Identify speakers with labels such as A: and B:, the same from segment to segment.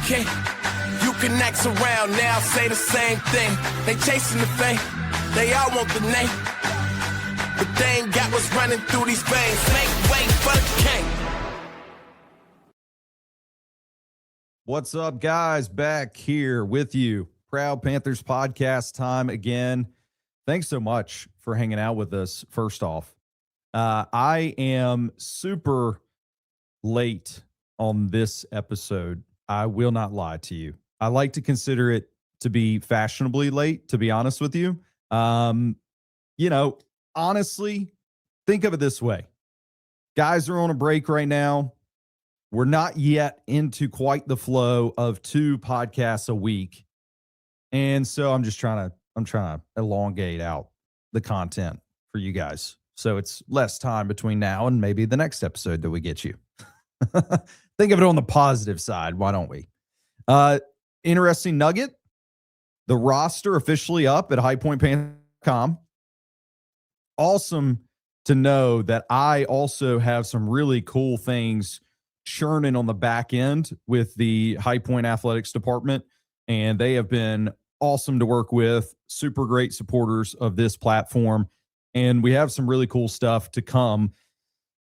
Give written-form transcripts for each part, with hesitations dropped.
A: king. You can act around now, say the same thing. They chasing the fame, they all want the name. But they ain't got what's running through these veins. Make way for the king.
B: What's up, guys? Back here with you. Proud Panthers podcast time again. Thanks so much for hanging out with us. First off, I am super late on this episode. I will not lie to you. I like to consider it to be fashionably late, to be honest with you. Honestly, think of it this way. Guys are on a break right now. We're not yet into quite the flow of 2 podcasts a week. And so I'm trying to elongate out the content for you guys. So it's less time between now and maybe the next episode that we get you. Think of it on the positive side. Why don't we? Interesting nugget. The roster officially up at highpointpanther.com. Awesome to know that I also have some really cool things churning on the back end with the High Point Athletics department, and they have been awesome to work with, super great supporters of this platform, and we have some really cool stuff to come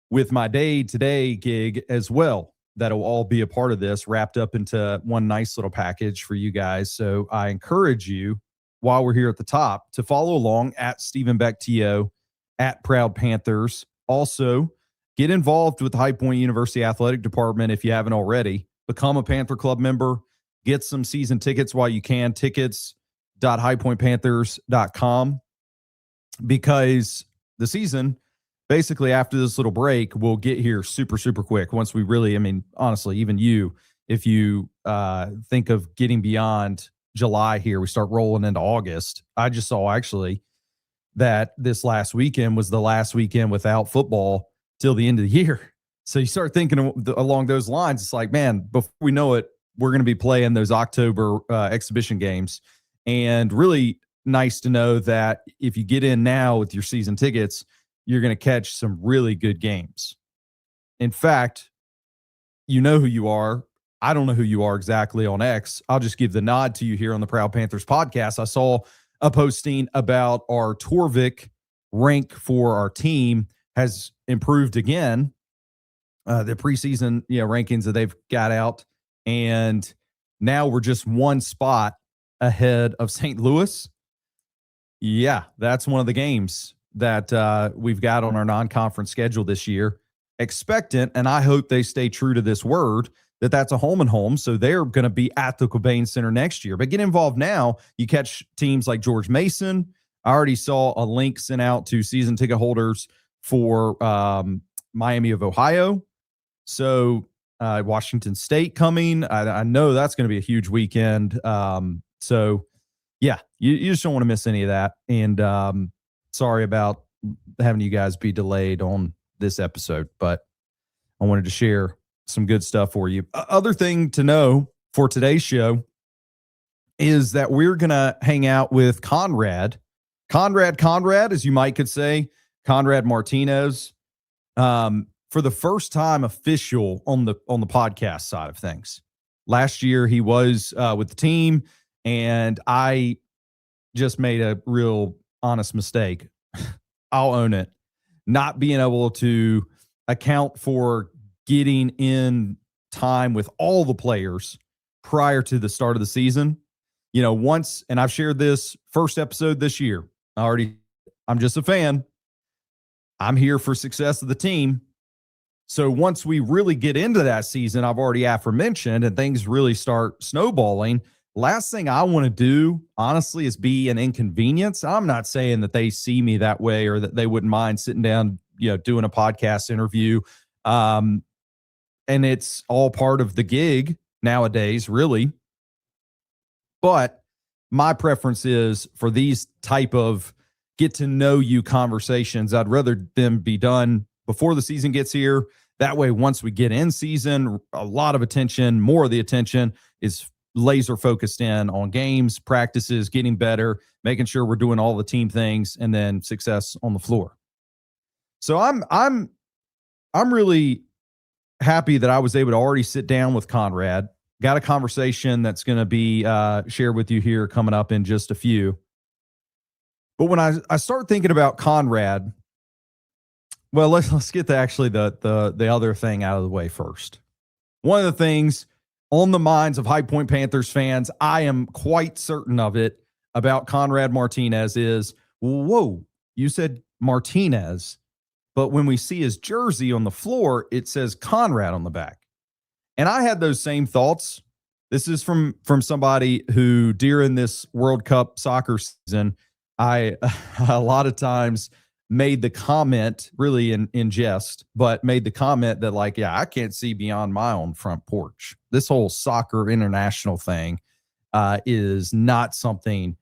B: with my day-to-day gig as well. That'll all be a part of this, wrapped up into one nice little package for you guys. So I encourage you, while we're here at the top, to follow along at Stephen Beck TO, at Proud Panthers. Also, get involved with the High Point University Athletic Department if you haven't already. Become a Panther Club member. Get some season tickets while you can. Tickets.highpointpanthers.com, because the season, basically after this little break, will get here super, super quick. Once we really, honestly, even you, if you think of getting beyond July here, we start rolling into August. I just saw actually that this last weekend was the last weekend without football till the end of the year. So you start thinking along those lines. It's like, man, before we know it, we're going to be playing those October exhibition games. And really nice to know that if you get in now with your season tickets, you're going to catch some really good games. In fact, you know who you are. I don't know who you are exactly on X. I'll just give the nod to you here on the Proud Panthers podcast. I saw a posting about our Torvik rank for our team has improved again. The preseason rankings that they've got out, and now we're just one spot ahead of St. Louis. Yeah, that's one of the games that we've got on our non-conference schedule this year. Expectant, and I hope they stay true to this word, that's a home and home, so they're going to be at the Cobain Center next year. But get involved now. You catch teams like George Mason. I already saw a link sent out to season ticket holders for Miami of Ohio. So Washington State coming. I know that's going to be a huge weekend. So, yeah, you just don't want to miss any of that. And sorry about having you guys be delayed on this episode, but I wanted to share some good stuff for you. Other thing to know for today's show is that we're going to hang out with Conrad, as you might could say, Conrad Martinez, for the first time official on the podcast side of things. Last year he was with the team, and I just made a real honest mistake. I'll own it. Not being able to account for getting in time with all the players prior to the start of the season. Once, and I've shared this first episode this year. I'm just a fan. I'm here for success of the team. So once we really get into that season, I've already aforementioned, and things really start snowballing, last thing I want to do, honestly, is be an inconvenience. I'm not saying that they see me that way or that they wouldn't mind sitting down, doing a podcast interview. And it's all part of the gig nowadays, really. But my preference is for these type of get to know you conversations, I'd rather them be done before the season gets here. That way, once we get in season, a lot of attention, more of the attention is laser focused in on games, practices, getting better, making sure we're doing all the team things, and then success on the floor. So I'm really happy that I was able to already sit down with Conrad Got a conversation that's going to be shared with you here coming up in just a few. But when I start thinking about Conrad, well, let's get to actually the other thing out of the way first. One of the things on the minds of High Point Panthers fans, I am quite certain of it, about Conrad Martinez is, whoa, you said Martinez, but when we see his jersey on the floor, it says Conrad on the back. And I had those same thoughts. This is from somebody who, during this World Cup soccer season, I a lot of times made the comment, really in jest, but made the comment that, like, yeah, I can't see beyond my own front porch. This whole soccer international thing is not something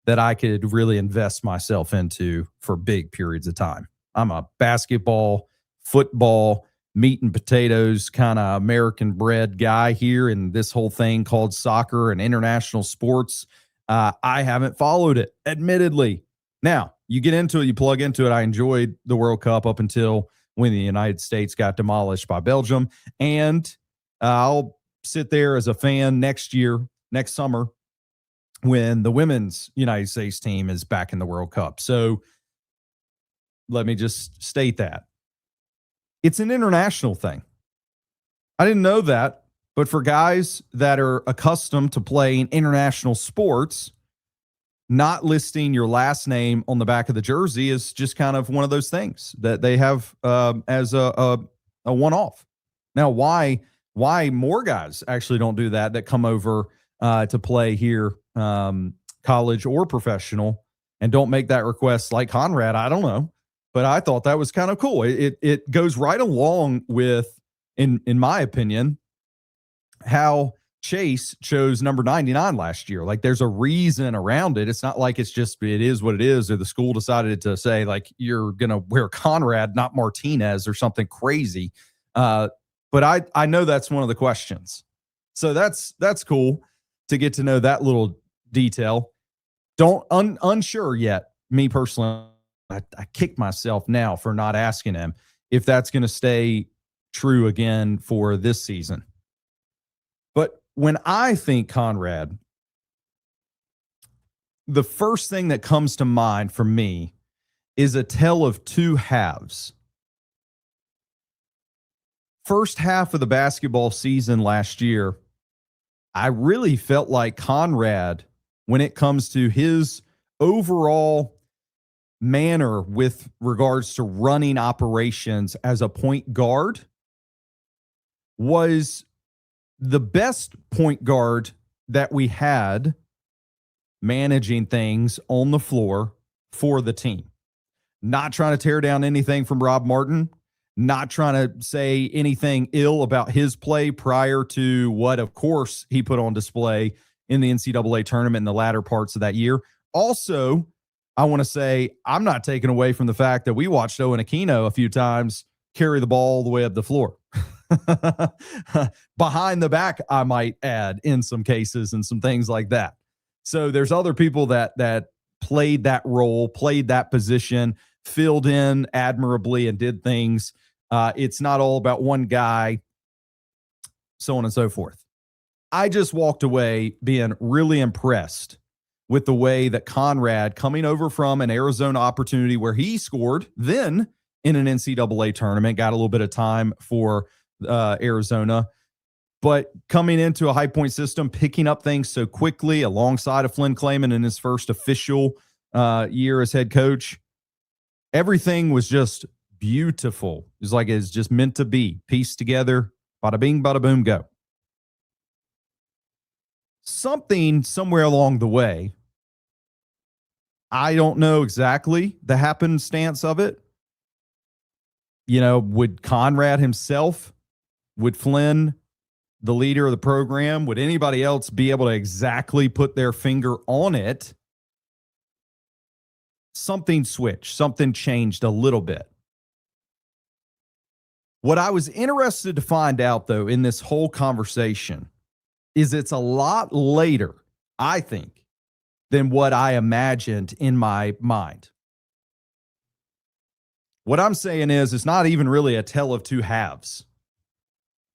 B: that I could really invest myself into for big periods of time. I'm a basketball, football, meat and potatoes kind of American bred guy here, and this whole thing called soccer and international sports, I haven't followed it, admittedly. Now, you get into it, you plug into it. I enjoyed the World Cup up until when the United States got demolished by Belgium, and I'll sit there as a fan next summer, when the women's United States team is back in the World Cup. So let me just state that. It's an international thing. I didn't know that, but for guys that are accustomed to playing international sports, not listing your last name on the back of the jersey is just kind of one of those things that they have as a one-off. Now, why more guys actually don't do that come over to play here, college or professional, and don't make that request like Conrad, I don't know. But I thought that was kind of cool. It goes right along with, in my opinion, how Chase chose number 99 last year. Like, there's a reason around it. It's not like it's just, it is what it is, or the school decided to say, like, you're going to wear Conrad, not Martinez, or something crazy. But I know that's one of the questions. So that's cool to get to know that little detail. Unsure yet, me personally. I kick myself now for not asking him if that's going to stay true again for this season. But when I think Conrad, the first thing that comes to mind for me is a tale of two halves. First half of the basketball season last year, I really felt like Conrad, when it comes to his overall manner with regards to running operations as a point guard, was the best point guard that we had managing things on the floor for the team. Not trying to tear down anything from Rob Martin, not trying to say anything ill about his play prior to what, of course, he put on display in the NCAA tournament in the latter parts of that year. Also, I want to say, I'm not taking away from the fact that we watched Owen Aquino a few times carry the ball all the way up the floor. Behind the back, I might add, in some cases, and some things like that. So there's other people that played that role, played that position, filled in admirably, and did things. It's not all about one guy, so on and so forth. I just walked away being really impressed with the way that Conrad, coming over from an Arizona opportunity where he scored then in an NCAA tournament, got a little bit of time for Arizona, but coming into a High Point system, picking up things so quickly alongside of Flynn Clayman in his first official year as head coach, everything was just beautiful. It's like it's just meant to be, pieced together, bada bing, bada boom, go. Something somewhere along the way, I don't know exactly the happenstance of it. You know, would Conrad himself, would Flynn, the leader of the program, would anybody else be able to exactly put their finger on it? Something switched, something changed a little bit. What I was interested to find out, though, in this whole conversation is it's a lot later, I think, than what I imagined in my mind. What I'm saying is, it's not even really a tale of two halves.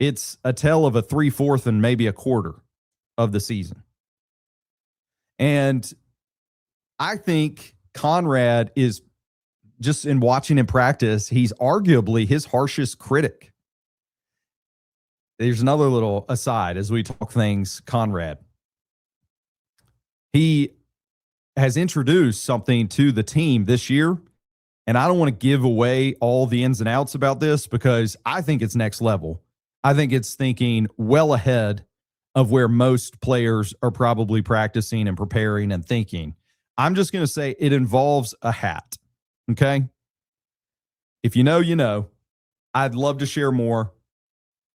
B: It's a tale of a 3/4 and maybe a quarter of the season. And I think Conrad is, just in watching him practice, he's arguably his harshest critic. There's another little aside as we talk things, Conrad. He has introduced something to the team this year, and I don't want to give away all the ins and outs about this because I think it's next level. I think it's thinking well ahead of where most players are probably practicing and preparing and thinking. I'm just going to say it involves a hat. Okay. If you know, you know. I'd love to share more.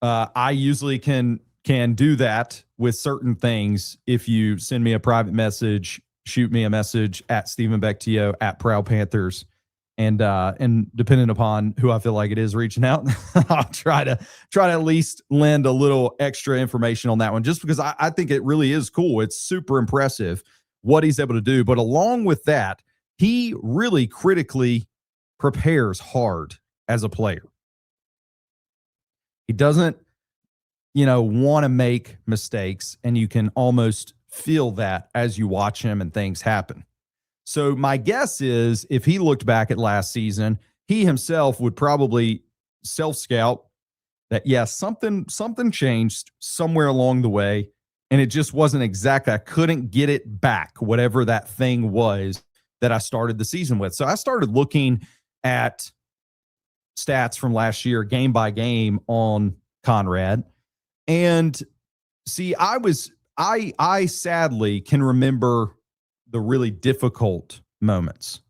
B: I usually can do that with certain things. If you send me a private message, shoot me a message at Stephen Bectio at Proud Panthers. And depending upon who I feel like it is reaching out, I'll try to at least lend a little extra information on that one, just because I think it really is cool. It's super impressive what he's able to do. But along with that, he really critically prepares hard as a player. He doesn't, want to make mistakes, and you can almost feel that as you watch him and things happen. So my guess is if he looked back at last season, he himself would probably self-scout that, yes, something changed somewhere along the way, and it just wasn't exact. I couldn't get it back, whatever that thing was that I started the season with. So I started looking at stats from last year, game by game, on Conrad. And see, I sadly can remember the really difficult moments.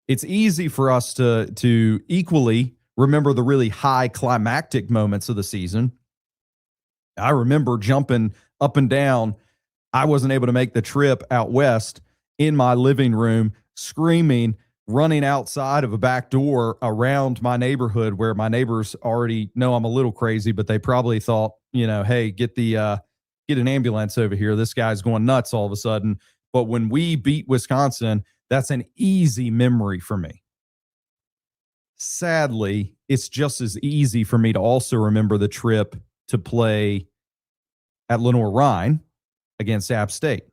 B: It's easy for us to equally remember the really high climactic moments of the season. I remember jumping up and down. I wasn't able to make the trip out west, in my living room, screaming, running outside of a back door around my neighborhood where my neighbors already know I'm a little crazy, but they probably thought, hey, get an ambulance over here. This guy's going nuts all of a sudden. But when we beat Wisconsin, that's an easy memory for me. Sadly, it's just as easy for me to also remember the trip to play at Lenoir-Rhyne against App State.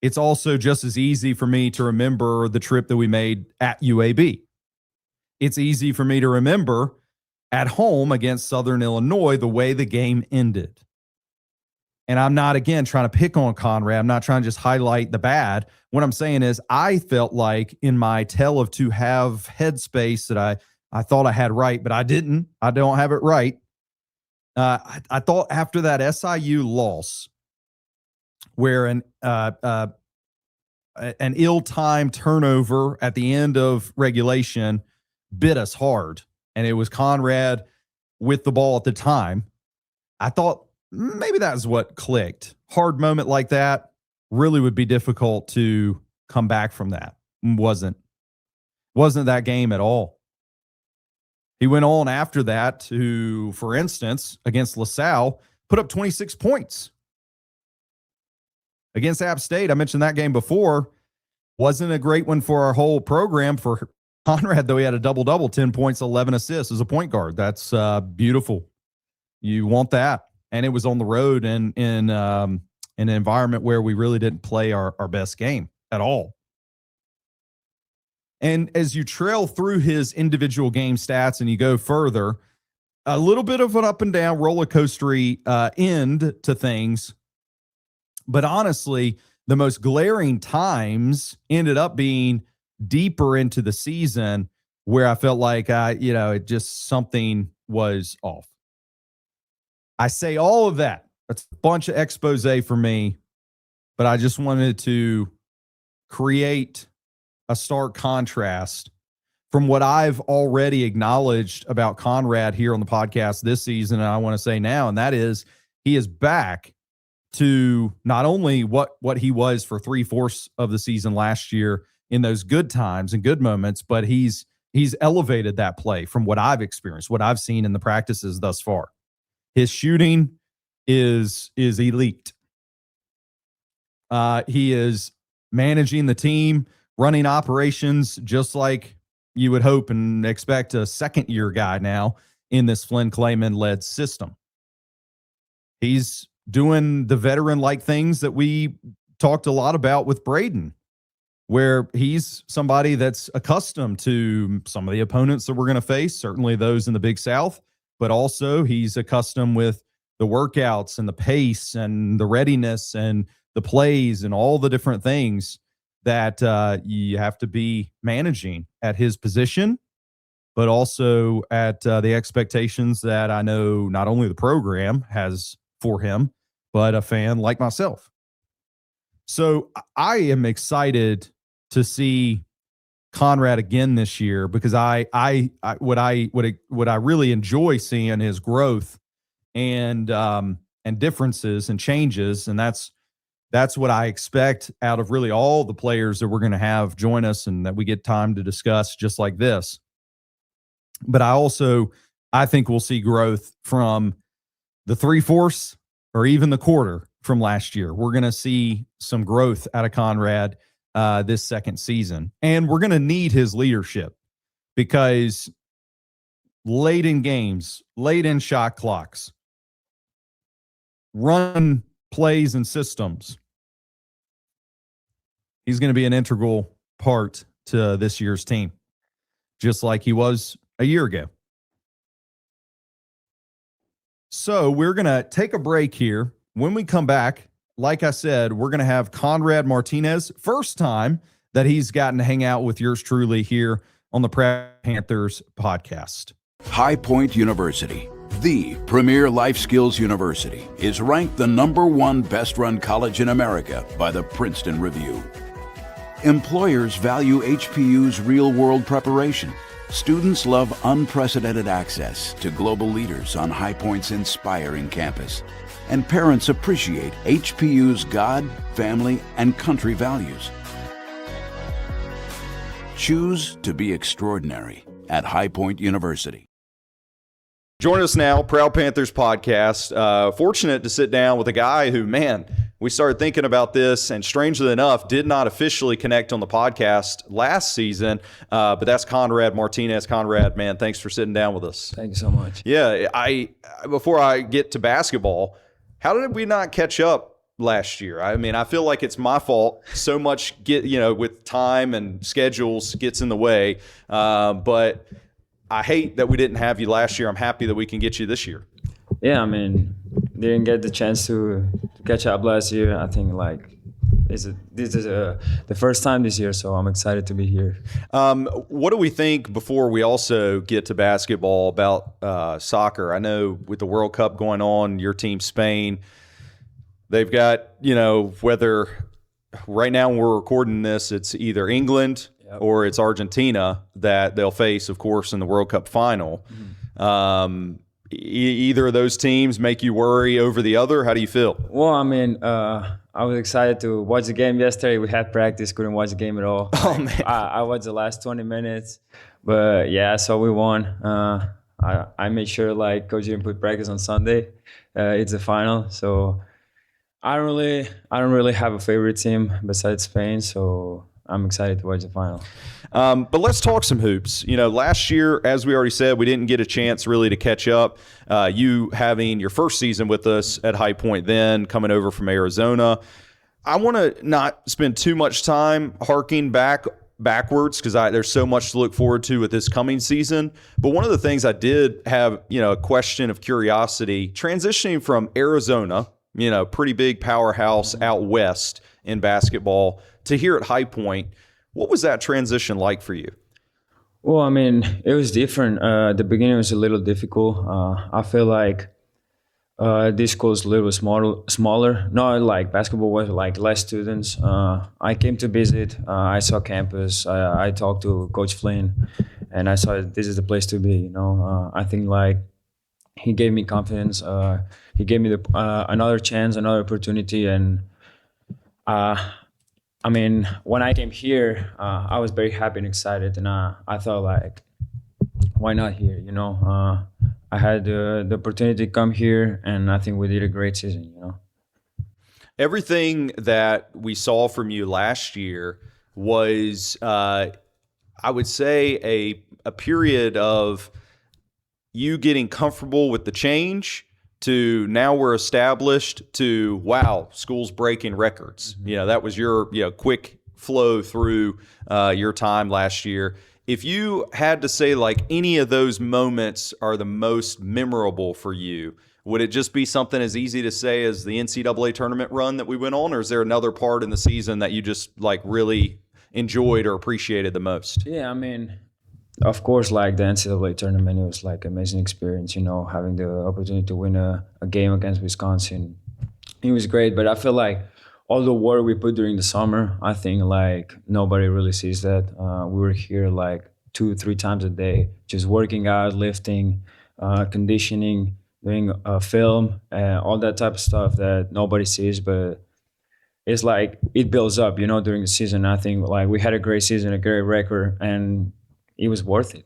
B: It's also just as easy for me to remember the trip that we made at UAB. It's easy for me to remember at home against Southern Illinois the way the game ended. And I'm not, again, trying to pick on Conrad. I'm not trying to just highlight the bad. What I'm saying is I felt like in my tale of two have headspace that I thought I had right, but I didn't. I don't have it right. I thought after that SIU loss, where an ill-timed turnover at the end of regulation bit us hard, and it was Conrad with the ball at the time, I thought maybe that's what clicked. Hard moment like that really would be difficult to come back from that. Wasn't that game at all. He went on after that to, for instance, against LaSalle, put up 26 points. Against App State, I mentioned that game before, wasn't a great one for our whole program. For Conrad, though, he had a double-double, 10 points, 11 assists as a point guard. That's beautiful. You want that. And it was on the road and in an environment where we really didn't play our best game at all. And as you trail through his individual game stats and you go further, a little bit of an up and down roller coastery end to things. But honestly, the most glaring times ended up being deeper into the season where I felt like, it just something was off. I say all of that. That's a bunch of expose for me, but I just wanted to create a stark contrast from what I've already acknowledged about Conrad here on the podcast this season. And I want to say now, and that is he is back to not only what he was for 3/4 of the season last year in those good times and good moments, but he's elevated that play from what I've experienced, what I've seen in the practices thus far. His shooting is elite. He is managing the team, running operations just like you would hope and expect a second-year guy now in this Flynn Clayman led system. He's doing the veteran-like things that we talked a lot about with Braden, where he's somebody that's accustomed to some of the opponents that we're going to face, certainly those in the Big South, but also he's accustomed with the workouts and the pace and the readiness and the plays and all the different things that you have to be managing at his position, but also at the expectations that I know not only the program has for him, but a fan like myself. So I am excited to see Conrad again this year, because what I really enjoy seeing is growth and differences and changes, and that's what I expect out of really all the players that we're going to have join us and that we get time to discuss just like this. But I think we'll see growth from the 3/4 or even the quarter from last year. We're going to see some growth out of Conrad this second season. And we're going to need his leadership, because late in games, late in shot clocks, run plays and systems, he's going to be an integral part to this year's team, just like he was a year ago. So we're going to take a break here. When we come back, like I said, we're going to have Conrad Martinez. First time that he's gotten to hang out with yours truly here on the Proud Panthers podcast.
C: High Point University, the premier life skills university, is ranked the #1 best-run college in America by the Princeton Review. Employers value HPU's real-world preparation. Students love unprecedented access to global leaders on High Point's inspiring campus. And parents appreciate HPU's God, family, and country values. Choose to be extraordinary at High Point University.
B: Join us now, Proud Panthers podcast. Fortunate to sit down with a guy who, man, we started thinking about this, and strangely enough, did not officially connect on the podcast last season, but that's Conrad Martinez. Conrad, man, thanks for sitting down with us.
D: Thank you so much.
B: Yeah, before I get to basketball, how did we not catch up last year? I mean, I feel like it's my fault. So much with time and schedules gets in the way, but I hate that we didn't have you last year. I'm happy that we can get you this year.
D: Yeah, I mean, didn't get the chance to catch up last year. I think this is the first time this year, so I'm excited to be here.
B: What do we think, before we also get to basketball, about soccer? I know with the World Cup going on, your team, Spain, they've got, whether right now when we're recording this, it's either England or it's Argentina that they'll face, of course, in the World Cup final. Mm-hmm. Either of those teams make you worry over the other? How do you feel?
D: Well, I mean, I was excited to watch the game yesterday. We had practice, couldn't watch the game at all.
B: Oh, man.
D: I watched the last 20 minutes, but yeah, so we won. I made sure Coach didn't put practice on Sunday. It's the final, so I don't really have a favorite team besides Spain, so I'm excited to watch the final.
B: But let's talk some hoops. Last year, as we already said, we didn't get a chance really to catch up. You having your first season with us at High Point, then coming over from Arizona. I want to not spend too much time harking backwards, because there's so much to look forward to with this coming season. But one of the things I did have, a question of curiosity, transitioning from Arizona, pretty big powerhouse out west in basketball, to here at High Point. What was that transition like for you?
D: Well, I mean, it was different. The beginning was a little difficult. I feel like this school is a little smaller. Not like basketball was less students. I came to visit. I saw campus. I talked to Coach Flynn, and I saw this is the place to be. I think he gave me confidence. He gave me another chance, another opportunity, and I mean, when I came here, I was very happy and excited, and I thought why not here? I had the opportunity to come here, and I think we did a great season.
B: Everything that we saw from you last year was, I would say, a period of
E: you getting comfortable with the change to now we're established to, wow, school's breaking records. That was your quick flow through your time last year. If you had to say like any of those moments are the most memorable for you, would it just be something as easy to say as the NCAA tournament run that we went on, or is there another part in the season that you just like really enjoyed or appreciated the most?
D: Yeah, I mean, of course, like the NCAA tournament, it was like amazing experience, having the opportunity to win a game against Wisconsin. It was great, but I feel like all the work we put during the summer, I think like nobody really sees that. We were here like 2-3 times a day, just working out, lifting, conditioning, doing film, all that type of stuff that nobody sees, but it's like it builds up, during the season. I think like we had a great season, a great record, and it was worth it.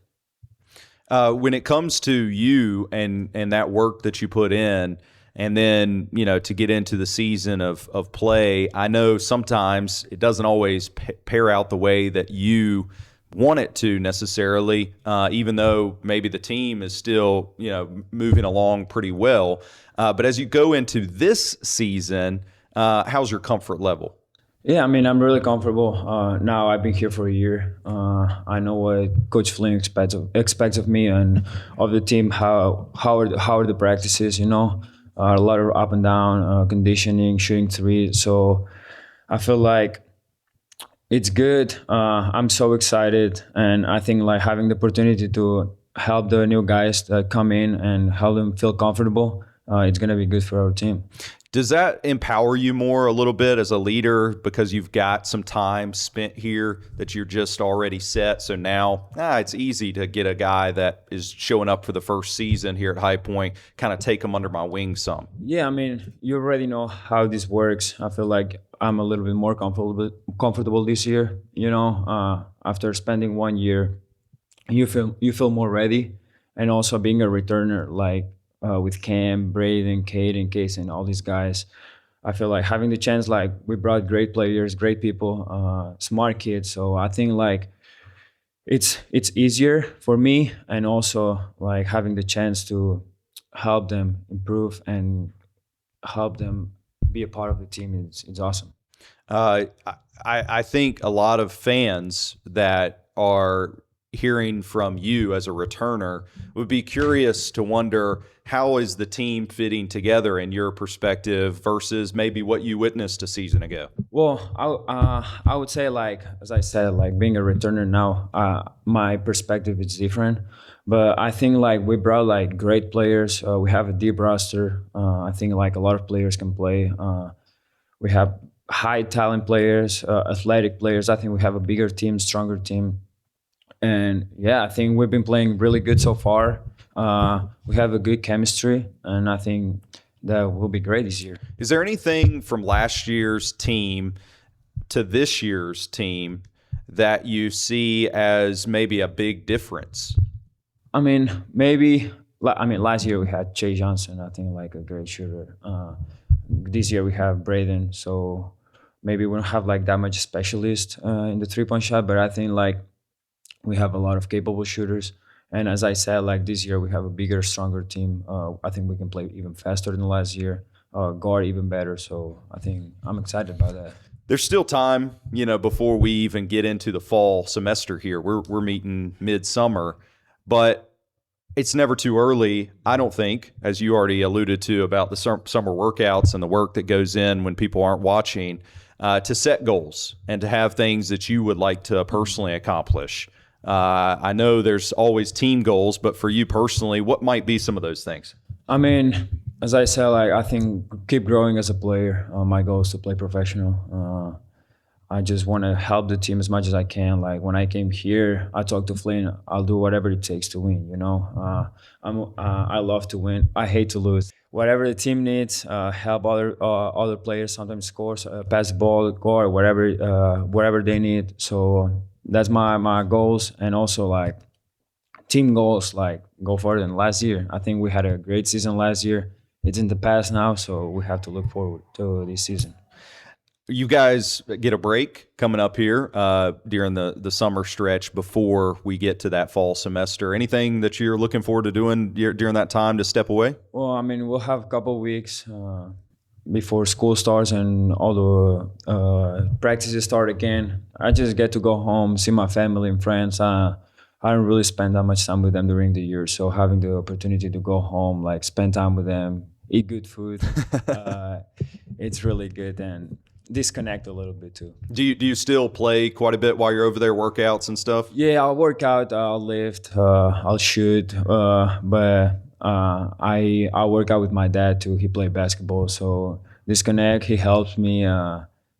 E: When it comes to you and that work that you put in, and then, to get into the season of play, I know sometimes it doesn't always pair out the way that you want it to necessarily, even though maybe the team is still, moving along pretty well. But as you go into this season, how's your comfort level?
D: Yeah, I mean, I'm really comfortable. Now I've been here for a year. I know what Coach Flynn expects of me and of the team. How are the practices? A lot of up and down, conditioning, shooting three. So I feel like it's good. I'm so excited, and I think like having the opportunity to help the new guys that come in and help them feel comfortable, it's gonna be good for our team.
E: Does that empower you more a little bit as a leader because you've got some time spent here that you're just already set? So now it's easy to get a guy that is showing up for the first season here at High Point, kind of take him under my wing some.
D: Yeah, I mean, you already know how this works. I feel like I'm a little bit more comfortable this year. After spending 1 year, you feel more ready, and also being a returner like. With Cam, Braden, Kate, and Case, and all these guys, I feel like having the chance, like we brought great players, great people, smart kids. So I think like it's easier for me, and also like having the chance to help them improve and help them be a part of the team. It's awesome.
E: I think a lot of fans that are hearing from you as a returner would be curious to wonder, how is the team fitting together in your perspective versus maybe what you witnessed a season ago?
D: Well, I would say, like, as I said, like being a returner now, my perspective is different. But I think like we brought like great players. We have a deep roster. I think like a lot of players can play. We have high talent players, athletic players. I think we have a bigger team, stronger team. And yeah, I think we've been playing really good so far. We have a good chemistry, and I think that will be great this year.
E: Is there anything from last year's team to this year's team that you see as maybe a big difference?
D: I mean, maybe. I mean, last year we had Jay Johnson, I think, like a great shooter. This year we have Braden, so maybe we don't have like that much specialist in the 3-point shot, but I think like we have a lot of capable shooters. And as I said, like this year we have a bigger, stronger team. I think we can play even faster than last year, guard even better. So I think I'm excited about that.
E: There's still time, before we even get into the fall semester here. We're meeting midsummer, but it's never too early, I don't think, as you already alluded to about the summer workouts and the work that goes in when people aren't watching, to set goals and to have things that you would like to personally accomplish. I know there's always team goals, but for you personally, what might be some of those things?
D: I mean, as I said, like I think keep growing as a player. My goal is to play professional. I just want to help the team as much as I can. Like when I came here, I talked to Flynn. I'll do whatever it takes to win. I love to win. I hate to lose. Whatever the team needs, help other players. Sometimes score, pass the ball, guard, whatever they need. So that's my goals, and also like team goals, like go further than last year. I think we had a great season last year. It's in the past now, so we have to look forward to this season.
E: You guys get a break coming up here during the summer stretch before we get to that fall semester. Anything that you're looking forward to doing during that time to step away?
D: Well, I mean, we'll have a couple of weeks before school starts and all the practices start again. I just get to go home, see my family and friends. I don't really spend that much time with them during the year, so having the opportunity to go home, like spend time with them, eat good food, it's really good, and disconnect a little bit too.
E: Do you still play quite a bit while you're over there, workouts and stuff?
D: Yeah, I'll work out, I'll lift, I'll shoot, but I work out with my dad too. He played basketball, so disconnect. He helps me.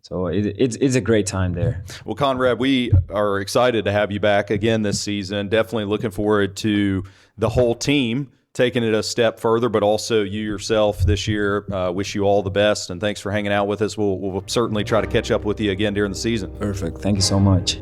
D: So it's a great time there.
E: Well, Conrad, we are excited to have you back again this season. Definitely looking forward to the whole team taking it a step further, but also you yourself this year. Wish you all the best, and thanks for hanging out with us. We'll certainly try to catch up with you again during the season.
D: Perfect. Thank you so much.